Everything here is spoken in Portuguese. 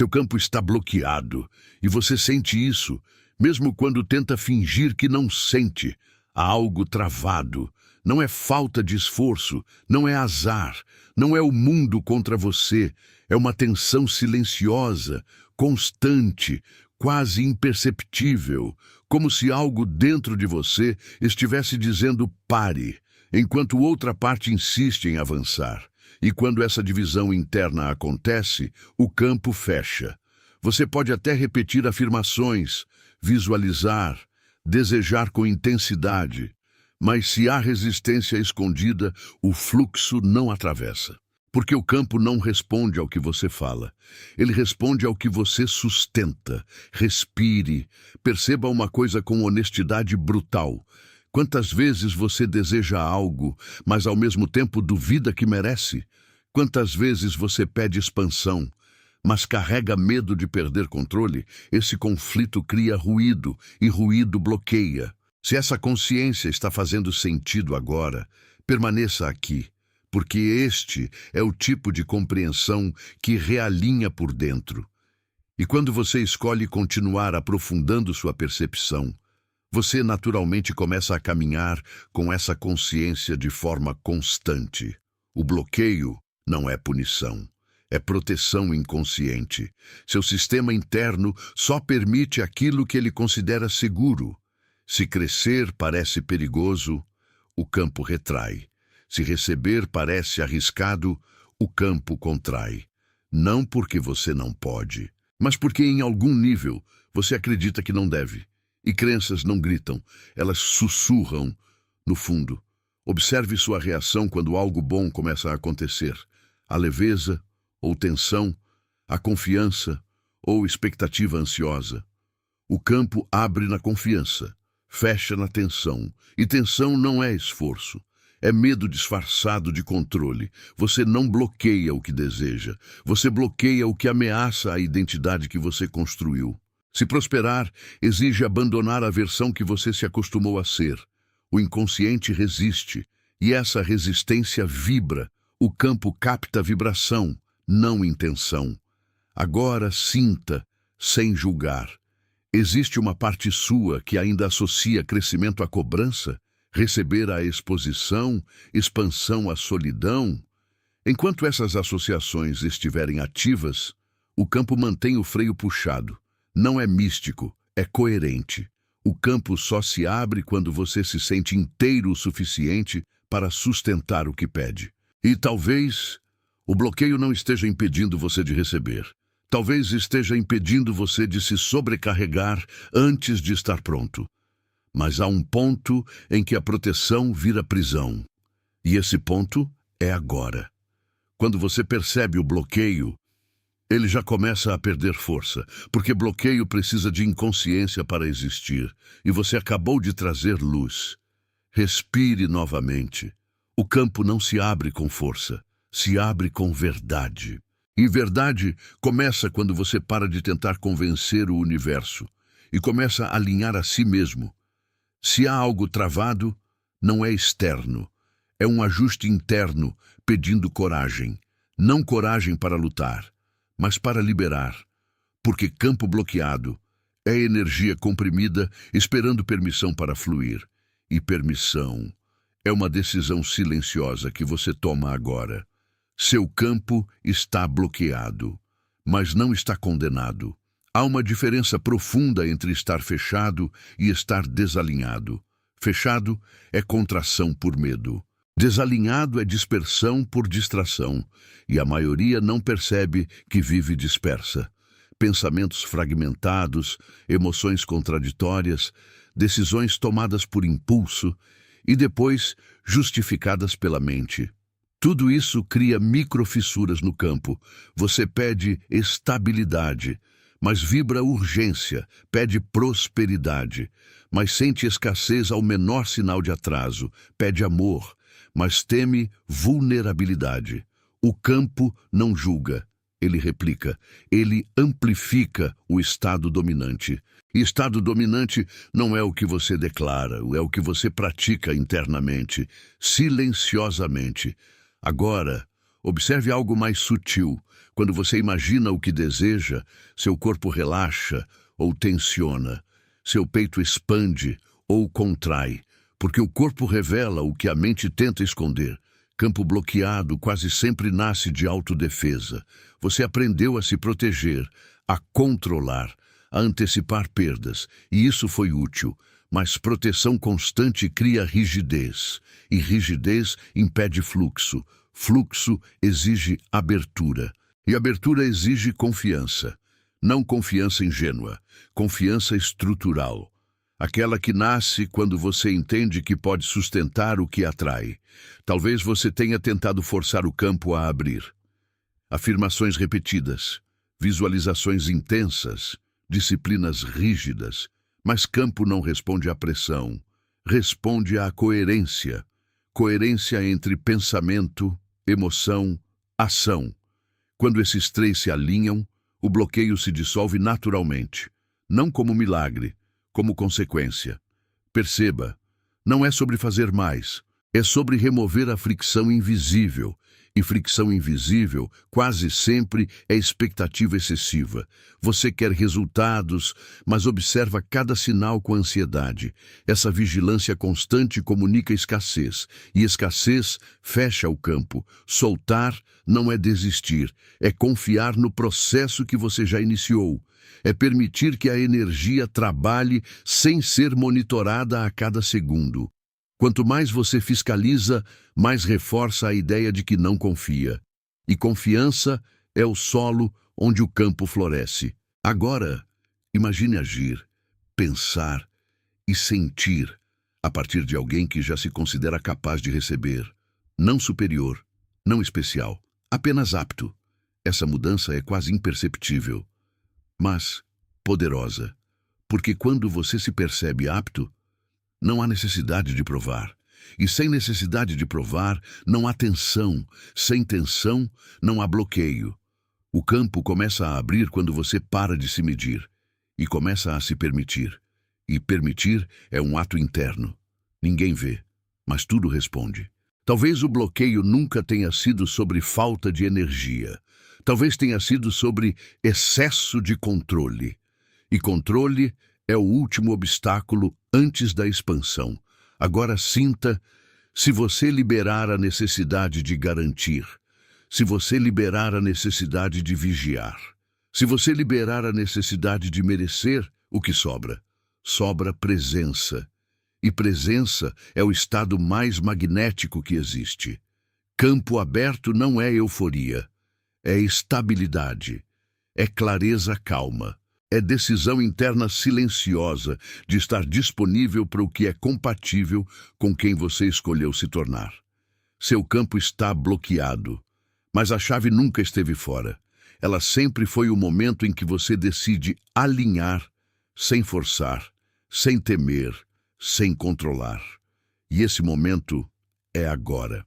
Seu campo está bloqueado e você sente isso, mesmo quando tenta fingir que não sente. Há algo travado. Não é falta de esforço, não é azar, não é o mundo contra você. É uma tensão silenciosa, constante, quase imperceptível, como se algo dentro de você estivesse dizendo pare, enquanto outra parte insiste em avançar. E quando essa divisão interna acontece, o campo fecha. Você pode até repetir afirmações, visualizar, desejar com intensidade, mas se há resistência escondida, o fluxo não atravessa. Porque o campo não responde ao que você fala. Ele responde ao que você sustenta. Respire. Perceba uma coisa com honestidade brutal. Quantas vezes você deseja algo, mas ao mesmo tempo duvida que merece? Quantas vezes você pede expansão, mas carrega medo de perder controle? Esse conflito cria ruído, e ruído bloqueia. Se essa consciência está fazendo sentido agora, permaneça aqui, porque este é o tipo de compreensão que realinha por dentro. E quando você escolhe continuar aprofundando sua percepção, você naturalmente começa a caminhar com essa consciência de forma constante. O bloqueio não é punição, é proteção inconsciente. Seu sistema interno só permite aquilo que ele considera seguro. Se crescer parece perigoso, o campo retrai. Se receber parece arriscado, o campo contrai. Não porque você não pode, mas porque em algum nível você acredita que não deve. E crenças não gritam, elas sussurram no fundo. Observe sua reação quando algo bom começa a acontecer. A leveza ou tensão, a confiança ou expectativa ansiosa. O campo abre na confiança, fecha na tensão. E tensão não é esforço. É medo disfarçado de controle. Você não bloqueia o que deseja. Você bloqueia o que ameaça a identidade que você construiu. Se prosperar, exige abandonar a versão que você se acostumou a ser. O inconsciente resiste, e essa resistência vibra. O campo capta vibração, não intenção. Agora sinta, sem julgar. Existe uma parte sua que ainda associa crescimento à cobrança, receber à exposição, expansão à solidão. Enquanto essas associações estiverem ativas, o campo mantém o freio puxado. Não é místico, é coerente. O campo só se abre quando você se sente inteiro o suficiente para sustentar o que pede. E talvez o bloqueio não esteja impedindo você de receber. Talvez esteja impedindo você de se sobrecarregar antes de estar pronto. Mas há um ponto em que a proteção vira prisão. E esse ponto é agora. Quando você percebe o bloqueio, ele já começa a perder força, porque bloqueio precisa de inconsciência para existir, e você acabou de trazer luz. Respire novamente. O campo não se abre com força, se abre com verdade. E verdade começa quando você para de tentar convencer o universo e começa a alinhar a si mesmo. Se há algo travado, não é externo, é um ajuste interno pedindo coragem. Não coragem para lutar, mas para liberar, porque campo bloqueado é energia comprimida esperando permissão para fluir. E permissão é uma decisão silenciosa que você toma agora. Seu campo está bloqueado, mas não está condenado. Há uma diferença profunda entre estar fechado e estar desalinhado. Fechado é contração por medo. Desalinhado é dispersão por distração, e a maioria não percebe que vive dispersa. Pensamentos fragmentados, emoções contraditórias, decisões tomadas por impulso e depois justificadas pela mente. Tudo isso cria microfissuras no campo. Você pede estabilidade, mas vibra urgência, pede prosperidade, mas sente escassez ao menor sinal de atraso, pede amor, mas teme vulnerabilidade. O campo não julga, ele replica, ele amplifica o estado dominante. E estado dominante não é o que você declara, é o que você pratica internamente, silenciosamente. Agora, Observe algo mais sutil. Quando você imagina o que deseja, seu corpo relaxa ou tensiona. Seu peito expande ou contrai, porque o corpo revela o que a mente tenta esconder. Campo bloqueado quase sempre nasce de autodefesa. Você aprendeu a se proteger, a controlar, a antecipar perdas, e isso foi útil. Mas proteção constante cria rigidez, e rigidez impede fluxo. Fluxo exige abertura, e abertura exige confiança. Não confiança ingênua, confiança estrutural. Aquela que nasce quando você entende que pode sustentar o que atrai. Talvez você tenha tentado forçar o campo a abrir. Afirmações repetidas, visualizações intensas, disciplinas rígidas, mas campo não responde à pressão, responde à coerência. Coerência entre pensamento, emoção, ação. Quando esses três se alinham, o bloqueio se dissolve naturalmente, não como milagre, como consequência. Perceba, não é sobre fazer mais, é sobre remover a fricção invisível. E fricção invisível quase sempre é expectativa excessiva. Você quer resultados, mas observa cada sinal com ansiedade. Essa vigilância constante comunica escassez, e escassez fecha o campo. Soltar não é desistir, é confiar no processo que você já iniciou. É permitir que a energia trabalhe sem ser monitorada a cada segundo. Quanto mais você fiscaliza, mais reforça a ideia de que não confia. E confiança é o solo onde o campo floresce. Agora, imagine agir, pensar e sentir a partir de alguém que já se considera capaz de receber. Não superior, não especial, apenas apto. Essa mudança é quase imperceptível, mas poderosa. Porque quando você se percebe apto, não há necessidade de provar. E sem necessidade de provar, não há tensão. Sem tensão, não há bloqueio. O campo começa a abrir quando você para de se medir e começa a se permitir. E permitir é um ato interno. Ninguém vê, mas tudo responde. Talvez o bloqueio nunca tenha sido sobre falta de energia. Talvez tenha sido sobre excesso de controle. E controle é o último obstáculo antes da expansão. Agora sinta, se você liberar a necessidade de garantir, se você liberar a necessidade de vigiar, se você liberar a necessidade de merecer, o que sobra? Sobra presença. E presença é o estado mais magnético que existe. Campo aberto não é euforia, é estabilidade, é clareza calma. É decisão interna silenciosa de estar disponível para o que é compatível com quem você escolheu se tornar. Seu campo está bloqueado, mas a chave nunca esteve fora. Ela sempre foi o momento em que você decide alinhar, sem forçar, sem temer, sem controlar. E esse momento é agora.